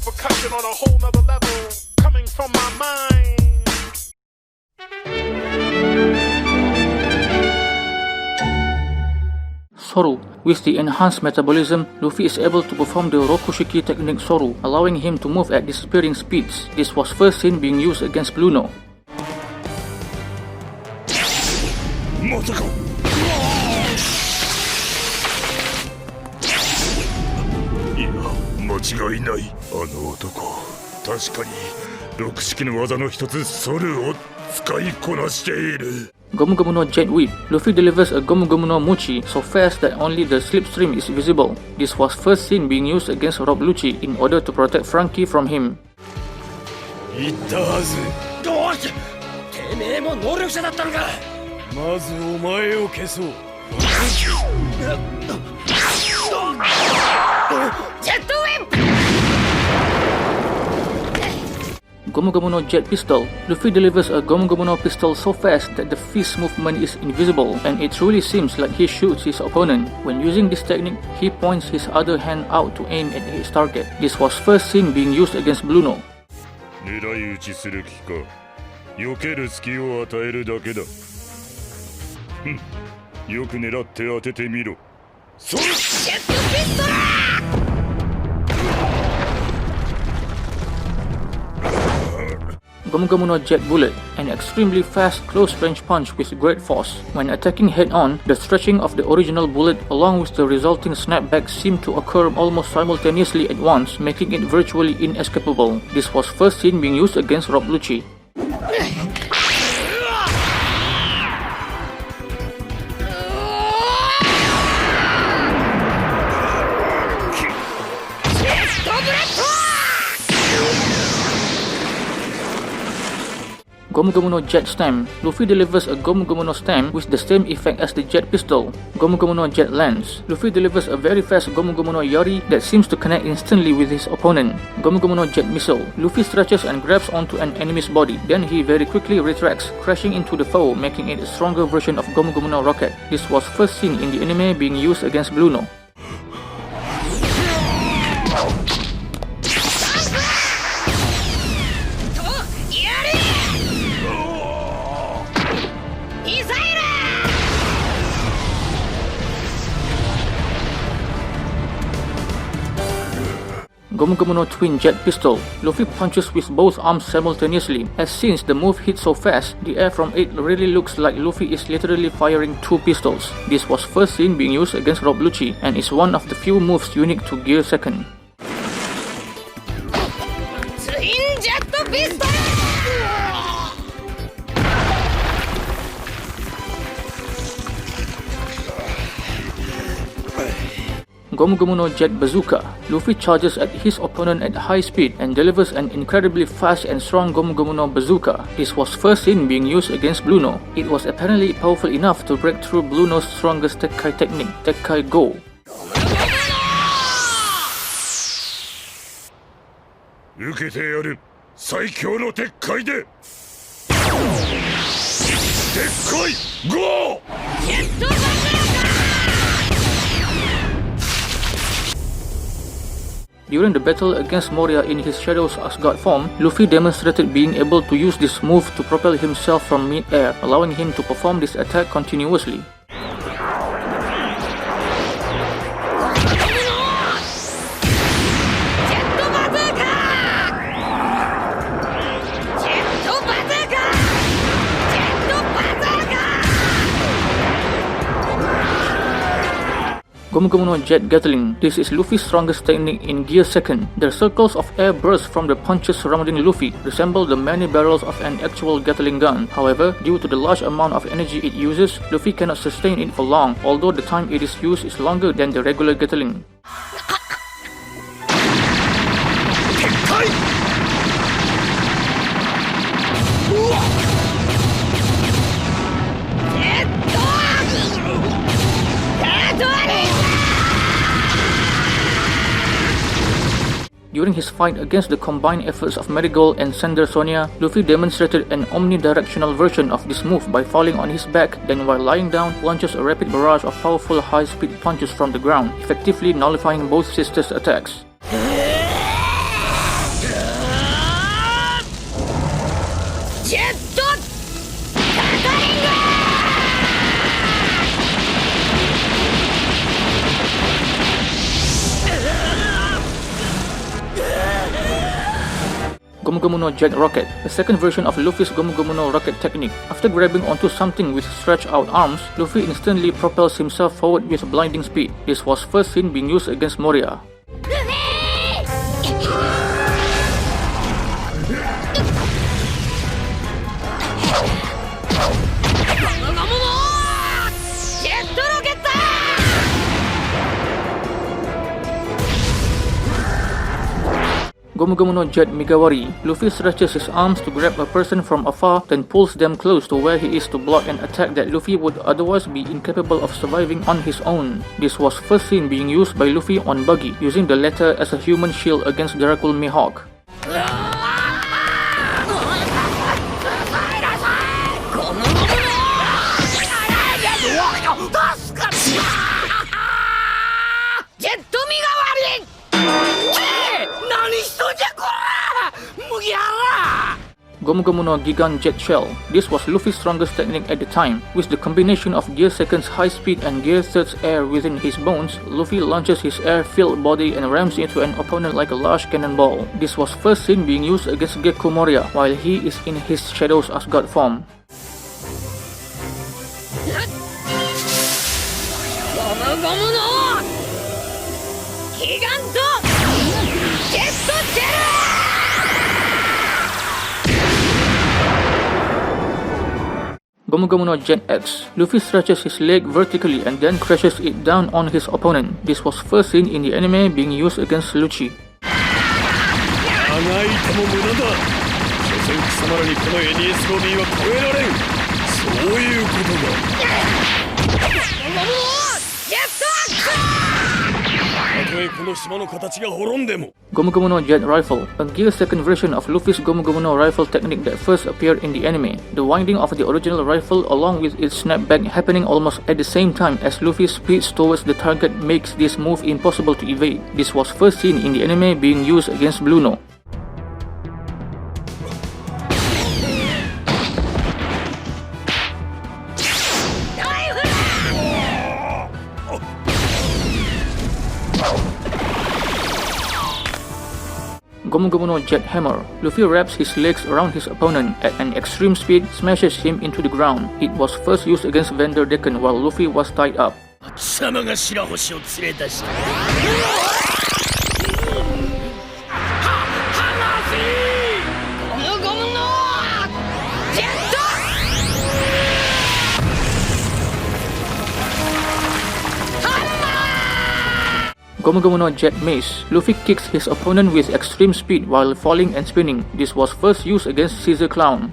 percussion on a whole nother level, coming from my mind. Soru. With the enhanced metabolism, Luffy is able to perform the Rokushiki technique Soru, allowing him to move at disappearing speeds. This was first seen being used against Bluno. まさかいや間違いないあの男確かに六式の技の一つソルを使いこなしている Gomu Gomu no Jet Whip. Luffy delivers a Gomu Gomu no Muchi so fast that only the slipstream is visible. This was first seen being used against Rob Lucci in order to protect Frankie from him. 言ったはずどうしててめえも能力者だったのかまずお前を消そう Gomu Gomu no Jet Pistol. Luffy delivers a Gomu Gomu no pistol so fast that the fist movement is invisible, and it truly seems like he shoots his opponent. When using this technique, he points his other hand out to aim at his target. This was first seen being used against Bluno. 狙い撃ちする気か避ける隙を与えるだけだよく狙って当ててみろそれジェットピストル Gomu Gomu no Jet Bullet, an extremely fast close-range punch with great force. When attacking head-on, the stretching of the original bullet along with the resulting snapback seem to occur almost simultaneously at once, making it virtually inescapable. This was first seen being used against Rob Lucci. Gomu Gomu no Jet Stem. Luffy delivers a Gomu Gomu no Stem with the same effect as the Jet Pistol. Gomu Gomu no Jet Lance. Luffy delivers a very fast Gomu Gomu no Yari that seems to connect instantly with his opponent. Gomu Gomu no Jet Missile. Luffy stretches and grabs onto an enemy's body, then he very quickly retracts, crashing into the foe, making it a stronger version of Gomu Gomu no Rocket. This was first seen in the anime being used against Bluno. Gomu Gomu no Twin Jet Pistol. Luffy punches with both arms simultaneously, as since the move hits so fast, the air from it really looks like Luffy is literally firing two pistols. This was first seen being used against Rob Lucci, and is one of the few moves unique to Gear 2nd. Twin Jet Pistol! Gomu Gomu no Jet Bazooka. Luffy charges at his opponent at high speed and delivers an incredibly fast and strong Gomu Gomu no Bazooka. This was first seen being used against Bluno. It was apparently powerful enough to break through Bluno's strongest Tekkai technique, Tekkai Go. 受けてやる最強の鉄塊で鉄塊ゴー During the battle against Moria in his Shadow's Asgard form, Luffy demonstrated being able to use this move to propel himself from mid-air, allowing him to perform this attack continuously. Gomu Gomu no Jet Gatling. This is Luffy's strongest technique in Gear 2nd. The circles of air burst from the punches surrounding Luffy resemble the many barrels of an actual Gatling gun. However, due to the large amount of energy it uses, Luffy cannot sustain it for long, although the time it is used is longer than the regular Gatling. During his fight against the combined efforts of Marigold and Sender Sonia, Luffy demonstrated an omnidirectional version of this move by falling on his back, then while lying down, launches a rapid barrage of powerful high-speed punches from the ground, effectively nullifying both sisters' attacks. Gomu Gomu no Jet Rocket, a second version of Luffy's Gomu Gomu no rocket technique. After grabbing onto something with stretched out arms, Luffy instantly propels himself forward with blinding speed. This was first seen being used against Moria. Gomu Gomu no Jet Migawari. Luffy stretches his arms to grab a person from afar, then pulls them close to where he is to block an attack that Luffy would otherwise be incapable of surviving on his own. This was first seen being used by Luffy on Buggy, using the latter as a human shield against Dracul Mihawk. Gomu Gomu no Gigant Jet Shell. This was Luffy's strongest technique at the time. With the combination of Gear 2's high speed and Gear 3's air within his bones, Luffy launches his air-filled body and rams into an opponent like a large cannonball. This was first seen being used against Gekko Moria while he is in his Shadow's Asgard form. Gomu Gomu no Gigant Jet Shell! Gomu Gomu no Jet X. Luffy stretches his leg vertically and then crashes it down on his opponent. This was first seen in the anime being used against Lucci. Gomu Gomu no Jet Rifle, a Gear 2nd version of Luffy's Gomu Gomu no rifle technique that first appeared in the anime. The winding of the original rifle along with its snapback happening almost at the same time as Luffy speeds towards the target makes this move impossible to evade. This was first seen in the anime being used against Bluno. Gomu Gomu no Jet Hammer. Luffy wraps his legs around his opponent at an extreme speed, smashes him into the ground. It was first used against Vanderdecken while Luffy was tied up. Gomu Gomu no Jet Mace. Luffy kicks his opponent with extreme speed while falling and spinning. This was first used against Caesar Clown.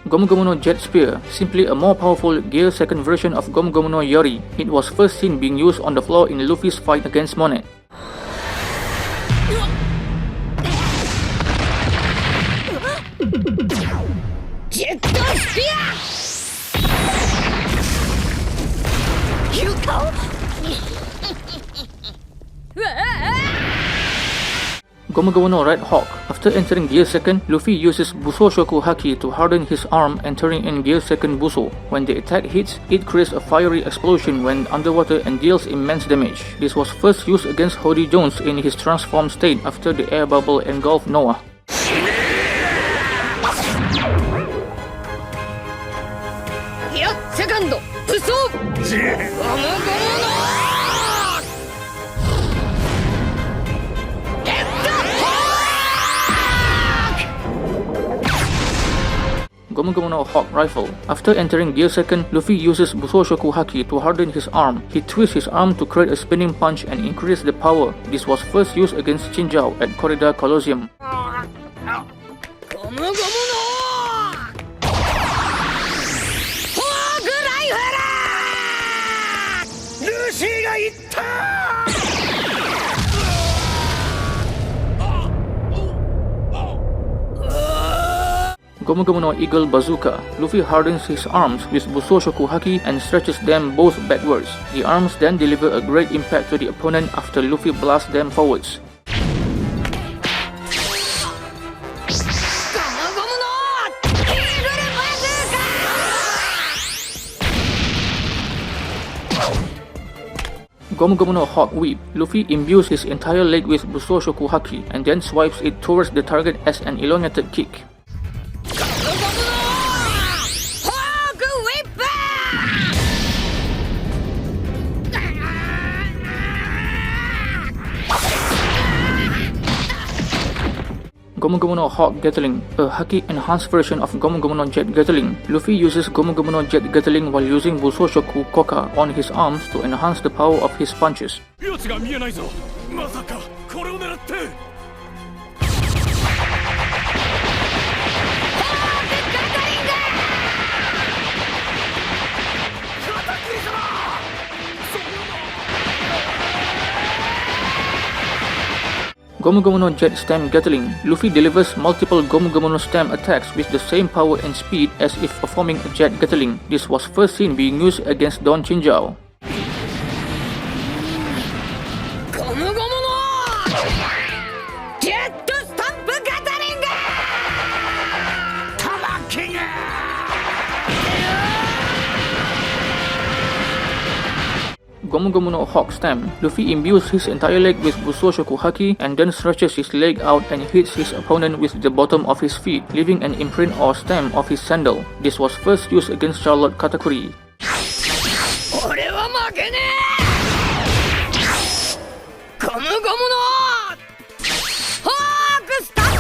Gomu Gomu no Jet Spear, simply a more powerful Gear 2nd version of Gomu Gomu no Yori. It was first seen being used on the floor in Luffy's fight against Monet. Jet Spear! You go! Gomu Gomu no Red Hawk. After entering Gear 2nd, Luffy uses Buso Shoku Haki to harden his arm, entering in Gear 2nd Buso. When the attack hits, it creates a fiery explosion when underwater and deals immense damage. This was first used against Hody Jones in his transformed state after the air bubble engulfed Noah. Gomu Gomu no Hawk Rifle. After entering Gear 2nd, Luffy uses Buso Shoku Haki to harden his arm. He twists his arm to create a spinning punch and increase the power. This was first used against Chinjao at Corrida Colosseum. Gomu Gomu no Hawk Rifle! Lucy ga itta! Gomu Gomu no Eagle Bazooka. Luffy hardens his arms with Buso Shoku Haki and stretches them both backwards. The arms then deliver a great impact to the opponent after Luffy blasts them forwards. Gomu Gomu no Hawk Whip. Luffy imbues his entire leg with Busoshoku Haki and then swipes it towards the target as an elongated kick. Gomu Gomu no Hawk Gatling, a Haki-enhanced version of Gomu Gomu no Jet Gatling. Luffy uses Gomu Gomu no Jet Gatling while using Busoshoku Koka on his arms to enhance the power of his punches. Gomu Gomu no Jet Stem Gatling. Luffy delivers multiple Gomu Gomu no Stem attacks with the same power and speed as if performing a Jet Gatling. This was first seen being used against Don Chinjao. Gomu Gomu no Jet Stamp Gatling! Gomu Gomu no Hawk Stem. Luffy imbues his entire leg with Busoshoku Haki and then stretches his leg out and hits his opponent with the bottom of his feet, leaving an imprint or stem of his sandal. This was first used against Charlotte Katakuri. Gomu Gomu no Hawk Stamp!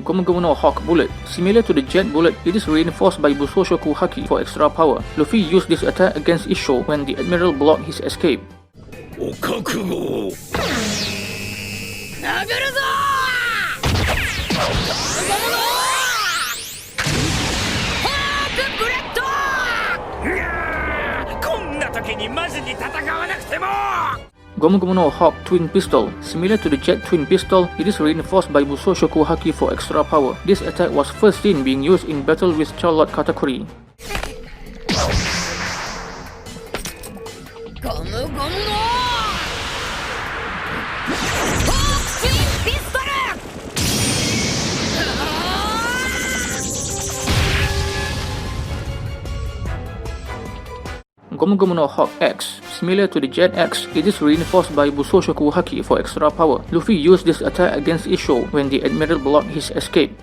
Gomu Gomu no Hawk Bullet. Similar to the Jet Bullet, it is reinforced by Busoshoku Haki for extra power. Luffy used this attack against Issho when the Admiral blocked his escape. Gomu Gomu no Hawk Twin Pistol. Similar to the Jet Twin Pistol, it is reinforced by Busoshoku Haki for extra power. This attack was first seen being used in battle with Charlotte Katakuri. Gomu Gomu no Hawk Twin Pistol! Gomu Gomu no Hawk X. Similar to the Jet X, it is reinforced by Busoshoku Haki for extra power. Luffy used this attack against Issho when the Admiral blocked his escape.